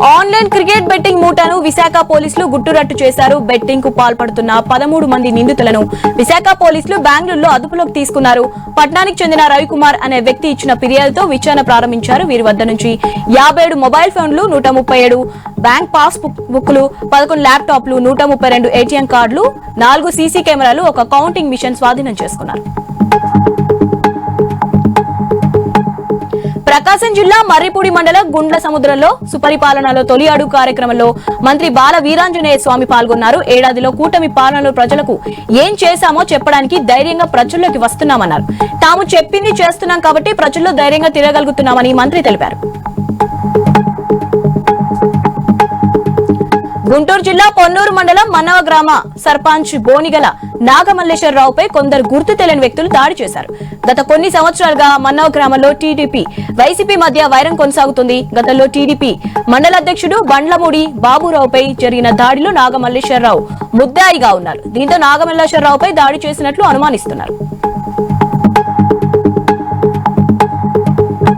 Online cricket betting మూటను విశాఖ పోలీసులు గుట్టురట్టు చేశారు. బెట్టింగ్ కు పాల్పడుతున్న 13 మంది నిందితులను విశాఖ పోలీసులు బెంగళూరులో అదుపులోకి తీసుకున్నారు. పట్నానికి చెందిన రవికుమార్ అనే వ్యక్తి ఇచ్చిన ఫిర్యాదుతో విచారణ ప్రారంభించారు. వీరి వద్ద నుంచి 57 మొబైల్ ఫోన్లు, 137 బ్యాంక్ పాస్ బుక్లు, 11 ల్యాప్టాప్లు, 132 ఏటీఎం కార్డులు, 4 సీసీ కెమెరాలు, ఒక కౌంటింగ్ మిషన్ స్వాధీనం చేసుకున్నారు. ప్రకాశం జిల్లా మర్రిపూడి మండలం గుండ్ల సముద్రంలో సుపరిపాలనలో తొలి అడుగు కార్యక్రమంలో మంత్రి బాల వీరాంజనేయ స్వామి పాల్గొన్నారు. ఏడాదిలో కూటమి పాలనలో ప్రజలకు ఏం చేశామో చెప్పడానికి ధైర్యంగా ప్రజల్లోకి వస్తున్నామన్నారు. తాము చెప్పింది చేస్తున్నాం కాబట్టి ప్రజల్లో ధైర్యంగా తిరగలుగుతున్నామని మంత్రి తెలిపారు. గుంటూరు జిల్లా పొన్నూరు మండలం మన్నవ గ్రామ సర్పంచ్ బోనిగల నాగమల్లేశ్వరరావుపై కొందరు గుర్తు తెలియని వ్యక్తులు దాడి చేశారు. గత కొన్ని సంవత్సరాలుగా మన్నవ గ్రామంలో టీడీపీ వైసీపీ మధ్య వైరం కొనసాగుతుంది. గతంలో టీడీపీ మండల అధ్యక్షుడు బండ్లమూడి బాబురావుపై జరిగిన దాడిలో నాగమల్లేశ్వరరావు ముద్దాయిగా ఉన్నారు. దీంతో నాగమల్లేశ్వరరావుపై దాడి చేసినట్లు అనుమానిస్తున్నారు.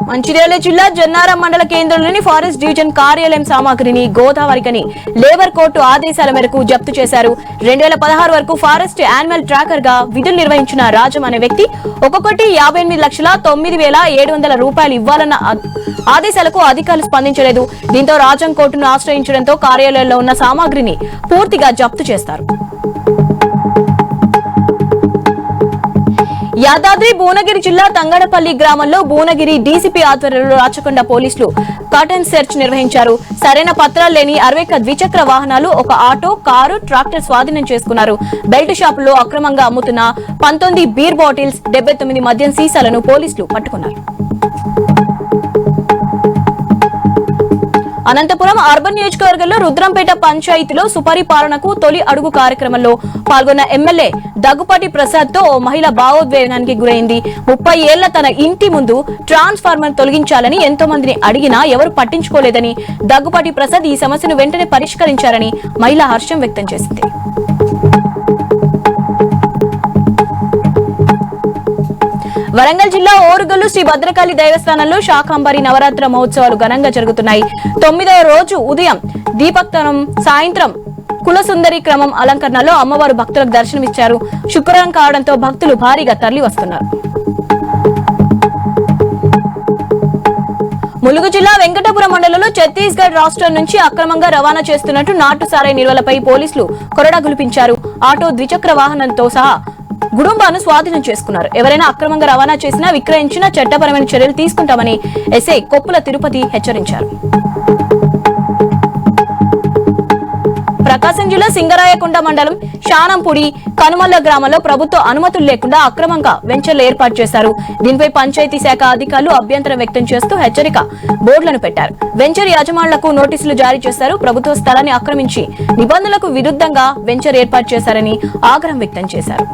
మంచిర్యాల జిల్లా జన్నారం మండల కేంద్రంలోని ఫారెస్ట్ డివిజన్ కార్యాలయం సామాగ్రిని గోదావరికని లేబర్ కోర్టు ఆదేశాల మేరకు జప్తు చేశారు. 2016 వరకు ఫారెస్ట్ యానిమల్ ట్రాకర్ గా విధులు నిర్వహించిన రాజం అనే వ్యక్తి ఒక్కొక్కటి 58,09,700 రూపాయలు ఇవ్వాలన్న ఆదేశాలకు అధికారులు స్పందించలేదు. దీంతో రాజం కోర్టును ఆశ్రయించడంతో కార్యాలయంలో ఉన్న సామాగ్రిని పూర్తిగా జప్తు చేస్తారు. యాదాద్రి భువనగిరి జిల్లా తంగడపల్లి గ్రామంలో భువనగిరి డీసీపీ ఆధ్వర్యంలో రాచకొండ పోలీసులు కర్టన్ సెర్చ్ నిర్వహించారు. సరైన పత్రాలు లేని 60 ద్విచక్ర వాహనాలు, ఒక ఆటో, కారు, ట్రాక్టర్ స్వాధీనం చేసుకున్నారు. బెల్ట్ షాపులో అక్రమంగా అమ్ముతున్న 19 బీర్ బాటిల్స్, 79 మద్యం సీసాలను పోలీసులు పట్టుకున్నారు. అనంతపురం అర్బన్ నియోజకవర్గంలో రుద్రంపేట పంచాయతీలో సుపరిపాలనకు తొలి అడుగు కార్యక్రమంలో పాల్గొన్న ఎమ్మెల్యే దగ్గుపాటి ప్రసాద్ తో ఓ మహిళ భావోద్వేగానికి గురైంది. 30 ఏళ్ల తన ఇంటి ముందు ట్రాన్స్ఫార్మర్ తొలగించాలని ఎంతో మందిని అడిగినా ఎవరు పట్టించుకోలేదని దగ్గుపాటి ప్రసాద్ ఈ సమస్యను వెంటనే పరిష్కరించారని మహిళ హర్షం వ్యక్తం చేసింది. వరంగల్ జిల్లా ఓరుగల్లు శ్రీ భద్రకాళి దేవస్థానంలో శాకంబరి నవరాత్ర మహోత్సవాలు ఘనంగా జరుగుతున్నాయి. 9వ రోజు ఉదయం దీపక్తనం, సాయంత్రం కులసుందరి క్రమం అలంకరణలో అమ్మవారు భక్తులకు దర్శనమిచ్చారు. శుక్రవారం కావడంతో భక్తులు భారీగా తరలి వస్తున్నారు. ములుగు జిల్లా వెంకటాపురం మండలంలో ఛత్తీస్గఢ్ రాష్ట్రం నుంచి అక్రమంగా రవాణా చేస్తున్నట్టు నాటు సారాయి నిల్వలపై పోలీసులు కొరడా గులిపించారు. ఆటో, ద్విచక్ర వాహనంతో సహా గుడుంబాను స్వాధీనం చేసుకున్నారు. ఎవరైనా అక్రమంగా రవాణా చేసినా, విక్రయించినా చట్టపరమైన చర్యలు తీసుకుంటామని ఎస్ఐ కొప్పుల తిరుపతి హెచ్చరించారు. ప్రకాశం జిల్లా సింగరాయకొండ మండలం శానంపూడి కనుమల్ల గ్రామంలో ప్రభుత్వ అనుమతులు లేకుండా అక్రమంగా వెంచర్లు ఏర్పాటు చేశారు. దీనిపై పంచాయతీ శాఖ అధికారులు అభ్యంతరం వ్యక్తం చేస్తూ హెచ్చరిక బోర్డులను పెట్టారు. వెంచర్ యజమానులకు నోటీసులు జారీ చేశారు. ప్రభుత్వ స్థలాన్ని ఆక్రమించి నిబంధనలకు విరుద్ధంగా వెంచర్ ఏర్పాటు చేశారని ఆగ్రహం వ్యక్తం చేశారు.